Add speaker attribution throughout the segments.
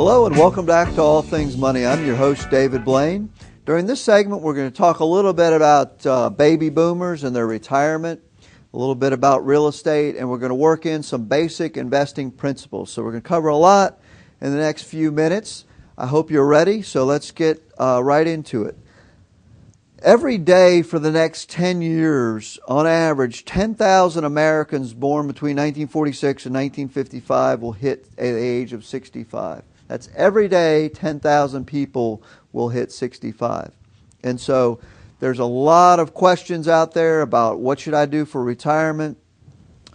Speaker 1: Hello and welcome back to All Things Money. I'm your host, David Blain. During this segment, we're going to talk a little bit about baby boomers and their retirement, a little bit about real estate, and we're going to work in some basic investing principles. So we're going to cover a lot in the next few minutes. I hope you're ready, so let's get right into it. Every day for the next 10 years, on average, 10,000 Americans born between 1946 and 1955 will hit the age of 65. That's every day 10,000 people will hit 65. And so there's a lot of questions out there about what should I do for retirement,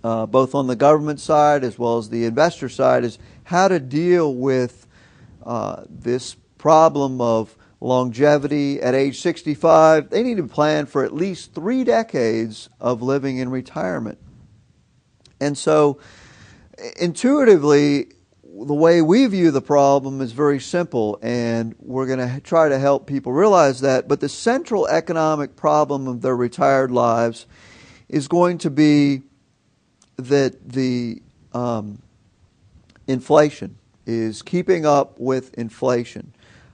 Speaker 1: both on the government side as well as the investor side, is how to deal with this problem of longevity at age 65. They need to plan for at least 3 decades of living in retirement. And so intuitively, the way we view the problem is very simple, and we're going to try to help people realize that. But the central economic problem of their retired lives is going to be that the inflation is keeping up with inflation.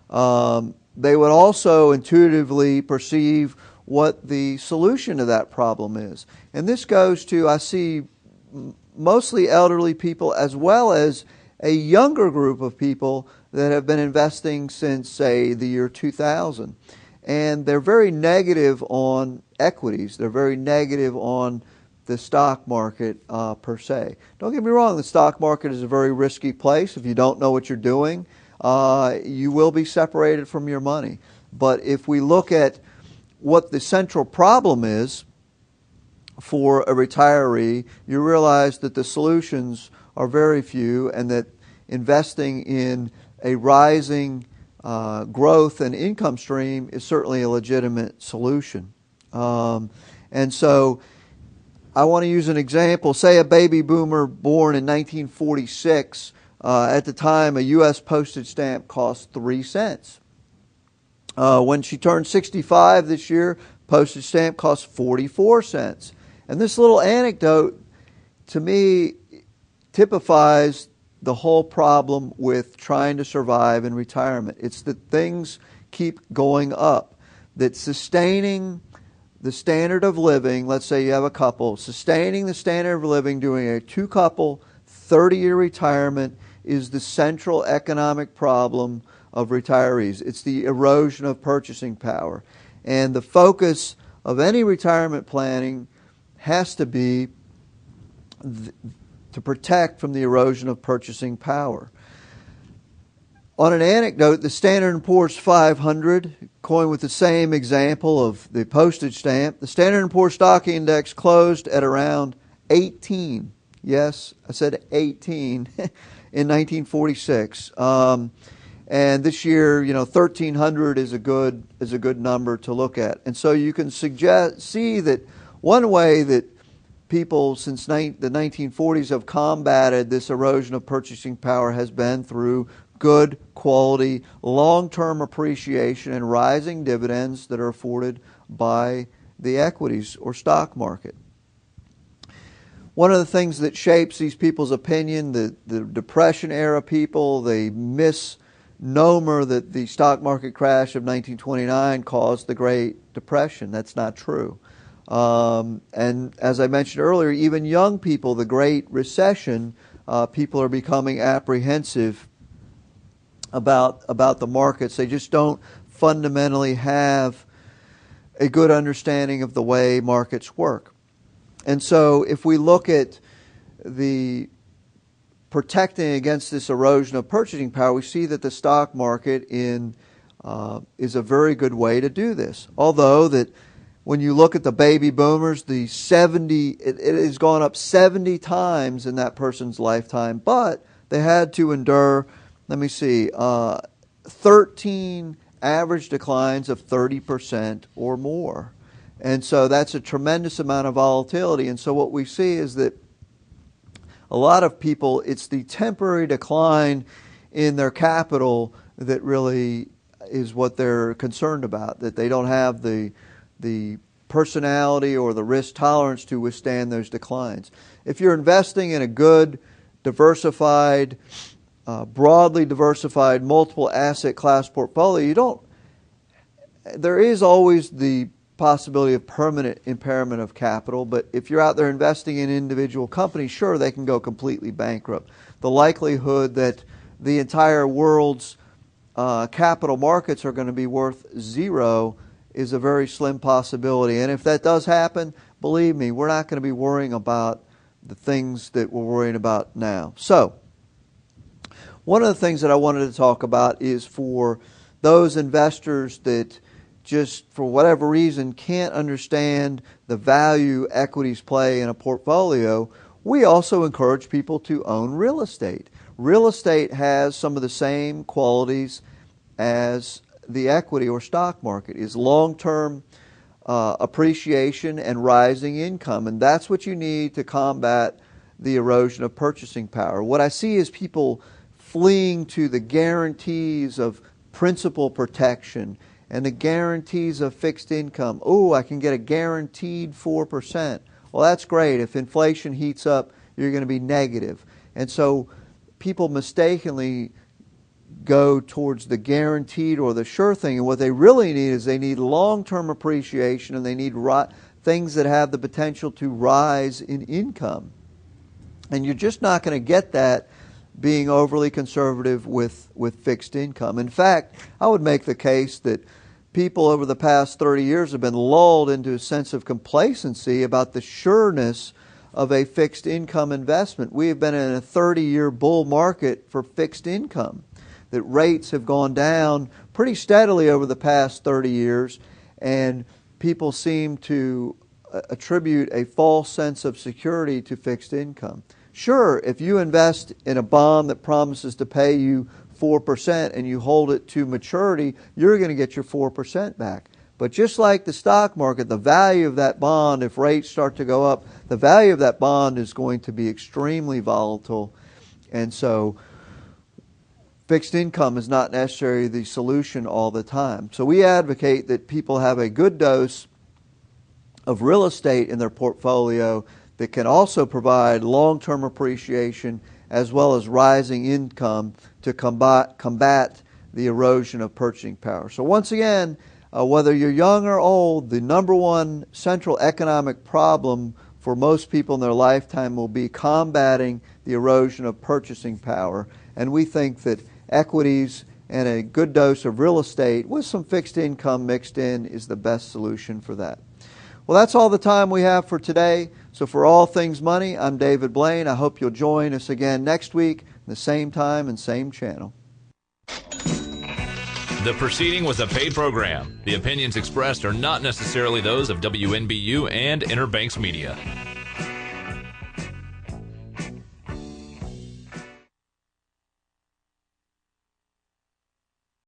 Speaker 1: They would also intuitively perceive what the solution to that problem is. And this goes to, I see mostly elderly people as well as a younger group of people that have been investing since, say, the year 2000. And they're very negative on equities. They're very negative on the stock market per se. Don't get me wrong, the stock market is a very risky place. If you don't know what you're doing, you will be separated from your money. But if we look at what the central problem is for a retiree, you realize that the solutions are very few, and that investing in a rising growth and income stream is certainly a legitimate solution. And so I want to use an example. Say a baby boomer born in 1946. At the time, a U.S. postage stamp cost 3 cents. When she turned 65 this year, postage stamp cost 44 cents. And this little anecdote, to me, typifies the whole problem with trying to survive in retirement. It's that things keep going up, that sustaining the standard of living, let's say you have a couple, sustaining the standard of living, doing a 2-couple 30-year retirement is the central economic problem of retirees. It's the erosion of purchasing power. And the focus of any retirement planning has to be to protect from the erosion of purchasing power. On an anecdote, the Standard & Poor's 500, going with the same example of the postage stamp, the Standard & Poor's stock index closed at around 18. Yes, I said 18. In 1946, and this year, 1,300 is a good number to look at. And so you can see that one way that people since the 1940s have combated this erosion of purchasing power has been through good quality, long-term appreciation and rising dividends that are afforded by the equities or stock market. One of the things that shapes these people's opinion, the Depression-era people, they misnomer that the stock market crash of 1929 caused the Great Depression. That's not true. And as I mentioned earlier, even young people, the Great Recession, people are becoming apprehensive about the markets. They just don't fundamentally have a good understanding of the way markets work. And so if we look at the protecting against this erosion of purchasing power, we see that the stock market is a very good way to do this. Although that when you look at the baby boomers, it has gone up 70 times in that person's lifetime, but they had to endure, 13 average declines of 30% or more. And so that's a tremendous amount of volatility. And so what we see is that a lot of people, it's the temporary decline in their capital that really is what they're concerned about, that they don't have the personality or the risk tolerance to withstand those declines. If you're investing in a good, diversified broadly diversified multiple asset class portfolio, there is always the possibility of permanent impairment of capital, but if you're out there investing in individual companies, sure, they can go completely bankrupt. The likelihood that the entire world's capital markets are going to be worth zero is a very slim possibility. And if that does happen, believe me, we're not going to be worrying about the things that we're worrying about now. So, one of the things that I wanted to talk about is for those investors that just for whatever reason can't understand the value equities play in a portfolio, we also encourage people to own real estate. Real estate has some of the same qualities as the equity or stock market, is long-term appreciation and rising income, and that's what you need to combat the erosion of purchasing power. What I see is people fleeing to the guarantees of principal protection and the guarantees of fixed income. Oh, I can get a guaranteed 4%. Well, that's great. If inflation heats up, you're going to be negative. And so people mistakenly go towards the guaranteed or the sure thing. And what they really need is they need long-term appreciation, and they need things that have the potential to rise in income. And you're just not going to get that being overly conservative with fixed income. In fact, I would make the case that people over the past 30 years have been lulled into a sense of complacency about the sureness of a fixed income investment. We have been in a 30-year bull market for fixed income. That rates have gone down pretty steadily over the past 30 years, and people seem to attribute a false sense of security to fixed income. Sure, if you invest in a bond that promises to pay you 4% and you hold it to maturity, you're going to get your 4% back. But just like the stock market, the value of that bond, if rates start to go up, the value of that bond is going to be extremely volatile. And so fixed income is not necessarily the solution all the time. So we advocate that people have a good dose of real estate in their portfolio that can also provide long-term appreciation as well as rising income to combat the erosion of purchasing power. So once again, whether you're young or old, the number one central economic problem for most people in their lifetime will be combating the erosion of purchasing power. And we think that equities and a good dose of real estate with some fixed income mixed in is the best solution for that. Well, that's all the time we have for today. So for All Things Money, I'm David Blain. I hope you'll join us again next week, the same time and same channel.
Speaker 2: The proceeding was a paid program. The opinions expressed are not necessarily those of WNBU and Inner Banks Media.